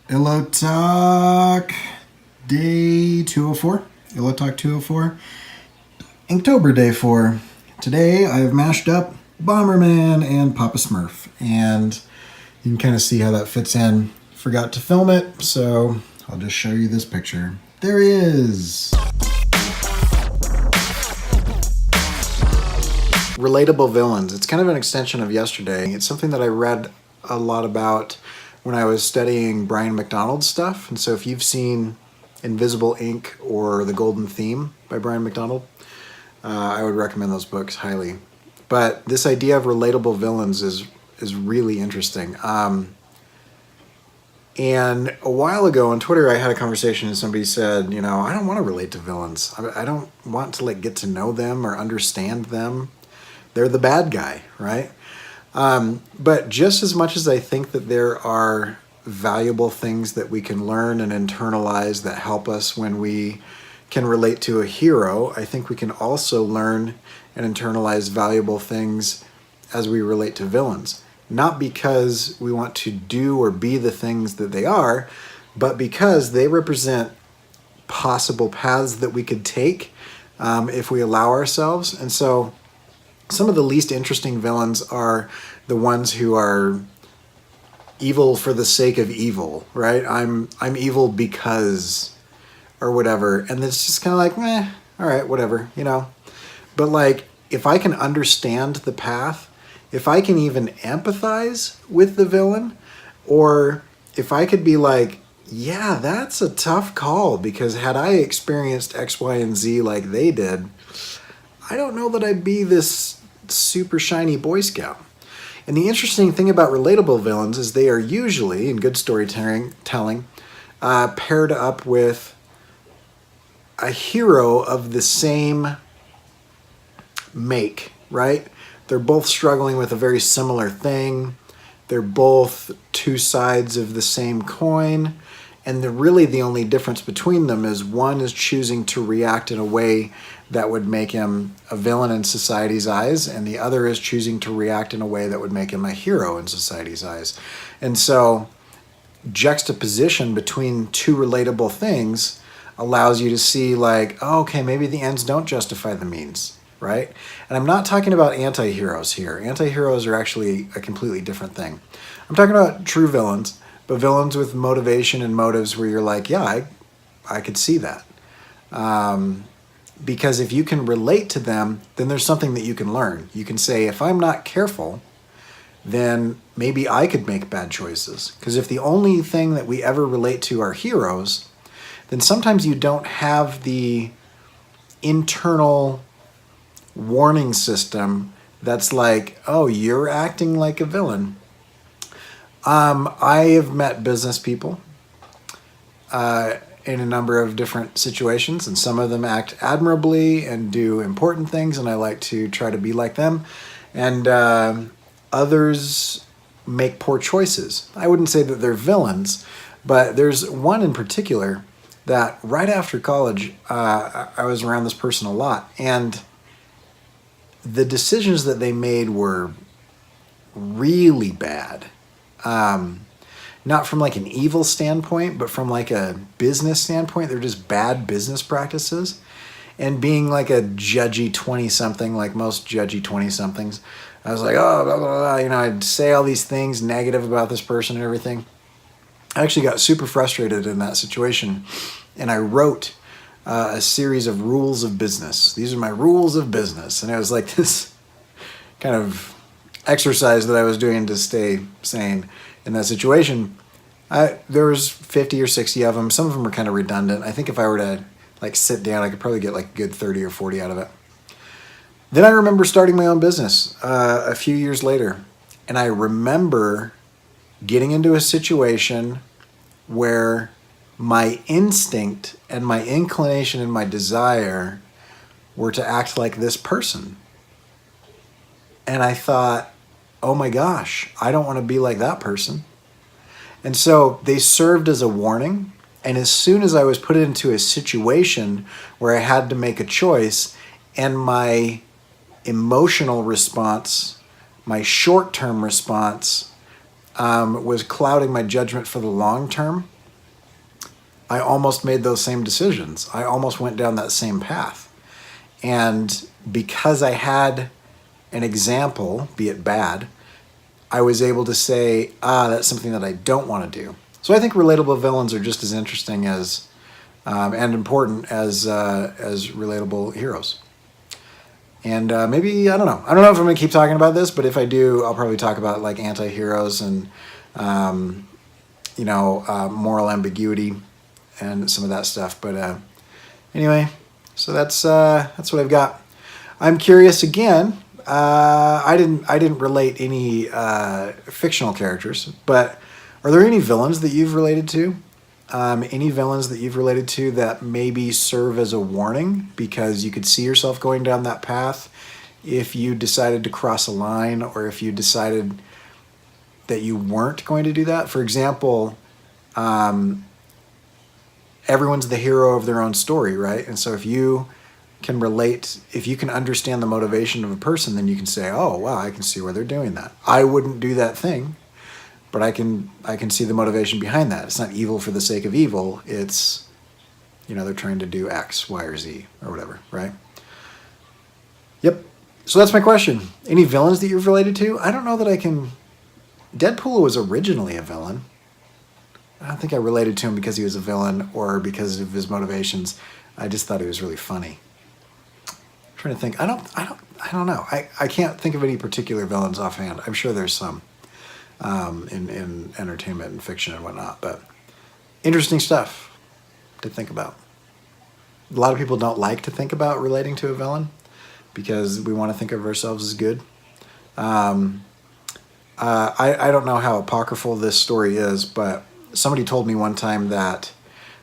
Illo Talk Day 204. Illo Talk 204. Inktober Day 4. Today I have mashed up Bomberman and Papa Smurf. And you can kind of see how that fits in. Forgot to film it, so I'll just show you this picture. There he is. Relatable Villains. It's kind of an extension of yesterday. It's something that I read a lot about when I was studying Brian McDonald's stuff. And so if you've seen Invisible Ink or The Golden Theme by Brian McDonald, I would recommend those books highly. But this idea of relatable villains is really interesting. And a while ago on Twitter, I had a conversation and somebody said, I don't want to relate to villains. I don't want to get to know them or understand them. They're the bad guy, right? But just as much as I think that there are valuable things that we can learn and internalize that help us when we can relate to a hero, I think we can also learn and internalize valuable things as we relate to villains. Not because we want to do or be the things that they are, but because they represent possible paths that we could take if we allow ourselves. And so some of the least interesting villains are the ones who are evil for the sake of evil, right? I'm evil because, or whatever. And it's just kind of like, all right, whatever, But if I can understand the path, if I can even empathize with the villain, or if I could be like, yeah, that's a tough call because had I experienced X, Y, and Z like they did, I don't know that I'd be this super shiny Boy Scout. And the interesting thing about relatable villains is they are usually, in good storytelling, paired up with a hero of the same make, right? They're both struggling with a very similar thing. They're both two sides of the same coin. And really the only difference between them is one is choosing to react in a way that would make him a villain in society's eyes, and the other is choosing to react in a way that would make him a hero in society's eyes. And so juxtaposition between two relatable things allows you to see okay, maybe the ends don't justify the means, right? And I'm not talking about anti-heroes here. Anti-heroes are actually a completely different thing. I'm talking about true villains, but villains with motivation and motives where you're like, yeah, I could see that. Because if you can relate to them, then there's something that you can learn. You can say, if I'm not careful, then maybe I could make bad choices. Because if the only thing that we ever relate to are heroes, then sometimes you don't have the internal warning system that's like, oh, you're acting like a villain. I have met business people in a number of different situations, and some of them act admirably and do important things, and I like to try to be like them. And others make poor choices. I wouldn't say that they're villains, but there's one in particular that right after college, I was around this person a lot, and the decisions that they made were really bad. Not from an evil standpoint, but from a business standpoint. They're just bad business practices. And being a judgy 20-something, like most judgy 20-somethings, I was like, oh, blah, blah, blah. I'd say all these things negative about this person and everything. I actually got super frustrated in that situation. And I wrote a series of rules of business. These are my rules of business. And it was like this kind of exercise that I was doing to stay sane in that situation. There was 50 or 60 of them. Some of them were kind of redundant. I think if I were to sit down, I could probably get a good 30 or 40 out of it. Then I remember starting my own business a few years later. And I remember getting into a situation where my instinct and my inclination and my desire were to act like this person. And I thought, oh my gosh, I don't want to be like that person. And so they served as a warning. And as soon as I was put into a situation where I had to make a choice, and my emotional response, my short-term response, was clouding my judgment for the long term, I almost made those same decisions. I almost went down that same path. And because I had an example, be it bad, I was able to say, that's something that I don't want to do. So I think relatable villains are just as interesting as and important as relatable heroes. And maybe, I don't know. I don't know if I'm going to keep talking about this, but if I do, I'll probably talk about like anti-heroes and, moral ambiguity and some of that stuff. But anyway, so that's what I've got. I'm curious again. I didn't relate any fictional characters, but are there any villains that you've related to? Any villains that you've related to that maybe serve as a warning because you could see yourself going down that path if you decided to cross a line, or if you decided that you weren't going to do that? For example, everyone's the hero of their own story, right? And so if you can relate, if you can understand the motivation of a person, then you can say, oh, wow, I can see why they're doing that. I wouldn't do that thing, but I can see the motivation behind that. It's not evil for the sake of evil. It's, they're trying to do X, Y, or Z, or whatever, right? Yep. So that's my question. Any villains that you've related to? I don't know that I can... Deadpool was originally a villain. I don't think I related to him because he was a villain or because of his motivations. I just thought he was really funny. I'm trying to think. I don't know. I can't think of any particular villains offhand. I'm sure there's some in entertainment and fiction and whatnot, but interesting stuff to think about. A lot of people don't like to think about relating to a villain because we want to think of ourselves as good. I don't know how apocryphal this story is, but somebody told me one time that,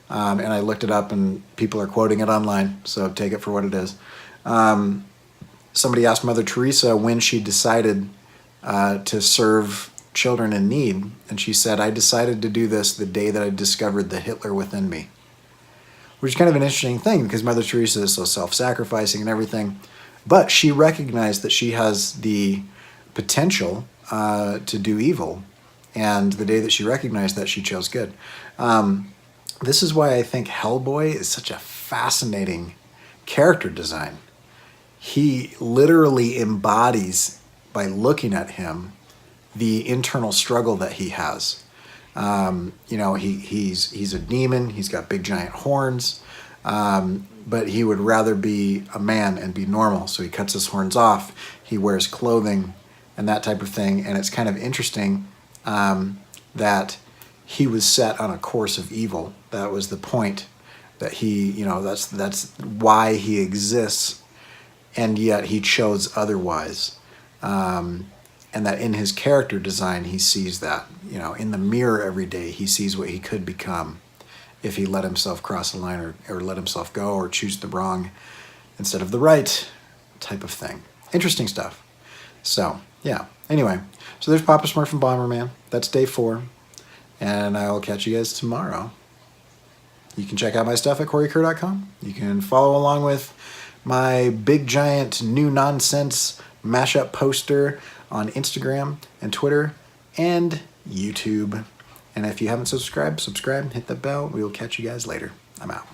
and I looked it up and people are quoting it online, so take it for what it is. Somebody asked Mother Teresa when she decided to serve children in need, and she said, I decided to do this the day that I discovered the Hitler within me. Which is kind of an interesting thing because Mother Teresa is so self-sacrificing and everything, but she recognized that she has the potential to do evil, and the day that she recognized that, she chose good. This is why I think Hellboy is such a fascinating character design. He literally embodies, by looking at him, the internal struggle that he has. He's a demon, he's got big giant horns, but he would rather be a man and be normal, so he cuts his horns off, he wears clothing, and that type of thing. And it's kind of interesting that he was set on a course of evil. That was the point, that he, that's why he exists, and yet he chose otherwise. And that in his character design, he sees that, in the mirror every day, he sees what he could become if he let himself cross a line or let himself go or choose the wrong instead of the right type of thing. Interesting stuff. So, yeah. Anyway, so there's Papa Smurf and Bomberman. That's day 4. And I will catch you guys tomorrow. You can check out my stuff at corykerr.com. You can follow along with my big giant new nonsense mashup poster on Instagram and Twitter and YouTube. And if you haven't subscribed, hit the bell. We will catch you guys later. I'm out.